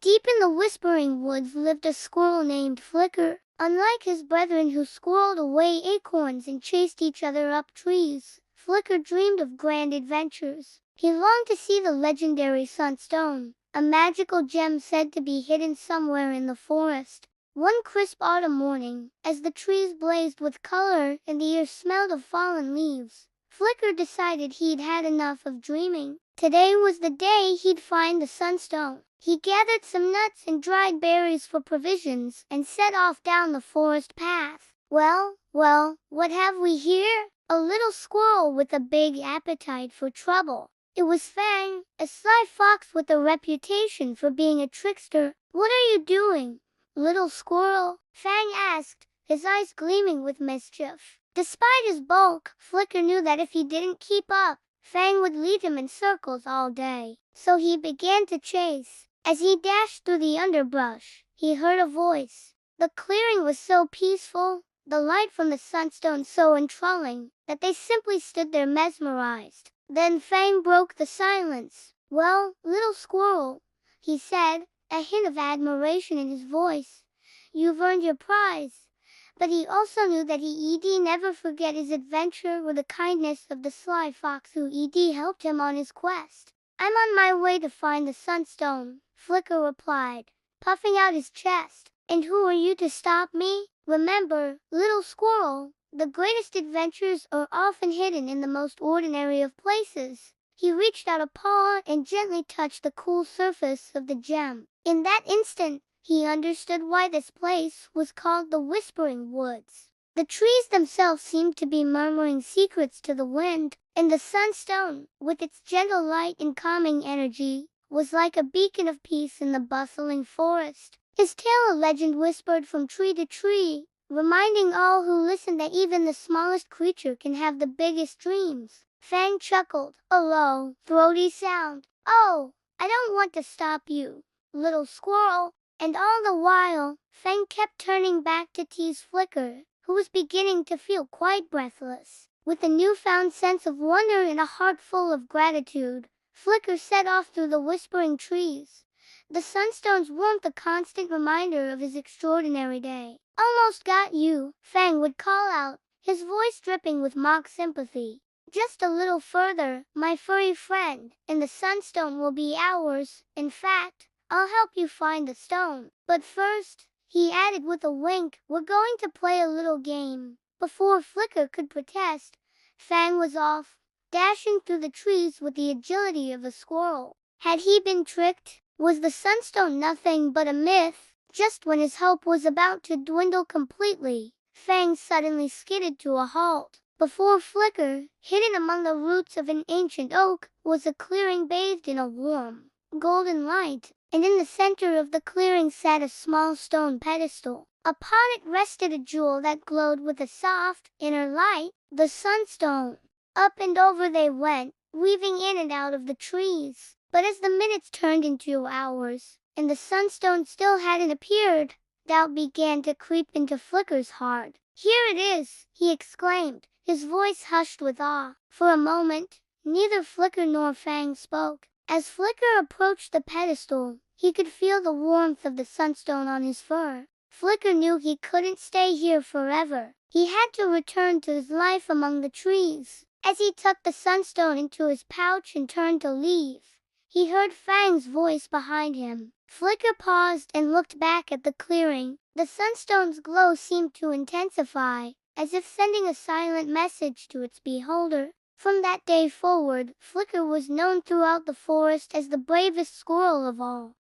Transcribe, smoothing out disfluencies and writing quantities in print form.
Deep in the Whispering Woods lived a squirrel named Flicker. Unlike his brethren who squirreled away acorns and chased each other up trees, Flicker dreamed of grand adventures. He longed to see the legendary Sunstone, a magical gem said to be hidden somewhere in the forest. One crisp autumn morning, as the trees blazed with color and the air smelled of fallen leaves, Flicker decided he'd had enough of dreaming. Today was the day he'd find the Sunstone. He gathered some nuts and dried berries for provisions and set off down the forest path. Well, what have we here? A little squirrel with a big appetite for trouble. It was Fang, a sly fox with a reputation for being a trickster. "What are you doing, little squirrel?" Fang asked, his eyes gleaming with mischief. Despite his bulk, Flicker knew that if he didn't keep up, Fang would lead him in circles all day. So he began to chase. As he dashed through the underbrush, he heard a voice. The clearing was so peaceful, the light from the Sunstone so enthralling, that they simply stood there mesmerized. Then Fang broke the silence. "Well, little squirrel," he said, a hint of admiration in his voice, "you've earned your prize." But he also knew that he'd never forget his adventure or the kindness of the sly fox who helped him on his quest. "I'm on my way to find the Sunstone," Flicker replied, puffing out his chest. "And who are you to stop me? Remember, little squirrel, the greatest adventures are often hidden in the most ordinary of places." He reached out a paw and gently touched the cool surface of the gem. In that instant, he understood why this place was called the Whispering Woods. The trees themselves seemed to be murmuring secrets to the wind, and the Sunstone, with its gentle light and calming energy, was like a beacon of peace in the bustling forest. His tale of legend whispered from tree to tree, reminding all who listened that even the smallest creature can have the biggest dreams. Fang chuckled, a low, throaty sound. "Oh, I don't want to stop you, little squirrel." And all the while, Fang kept turning back to tease Flicker, who was beginning to feel quite breathless. With a newfound sense of wonder and a heart full of gratitude, Flicker set off through the whispering trees, the Sunstone's warmth a constant reminder of his extraordinary day. "Almost got you," Fang would call out, his voice dripping with mock sympathy. "Just a little further, my furry friend, and the Sunstone will be ours. In fact, I'll help you find the stone. But first," he added with a wink, "we're going to play a little game." Before Flicker could protest, Fang was off, dashing through the trees with the agility of a squirrel. Had he been tricked? Was the Sunstone nothing but a myth? Just when his hope was about to dwindle completely, Fang suddenly skidded to a halt. Before Flicker, hidden among the roots of an ancient oak, was a clearing bathed in a warm, golden light, and in the center of the clearing sat a small stone pedestal. Upon it rested a jewel that glowed with a soft, inner light, the Sunstone. Up and over they went, weaving in and out of the trees. But as the minutes turned into hours, and the Sunstone still hadn't appeared, doubt began to creep into Flicker's heart. "Here it is!" he exclaimed, his voice hushed with awe. For a moment, neither Flicker nor Fang spoke. As Flicker approached the pedestal, he could feel the warmth of the Sunstone on his fur. Flicker knew he couldn't stay here forever. He had to return to his life among the trees. As he tucked the Sunstone into his pouch and turned to leave, he heard Fang's voice behind him. Flicker paused and looked back at the clearing. The Sunstone's glow seemed to intensify, as if sending a silent message to its beholder. From that day forward, Flicker was known throughout the forest as the bravest squirrel of all.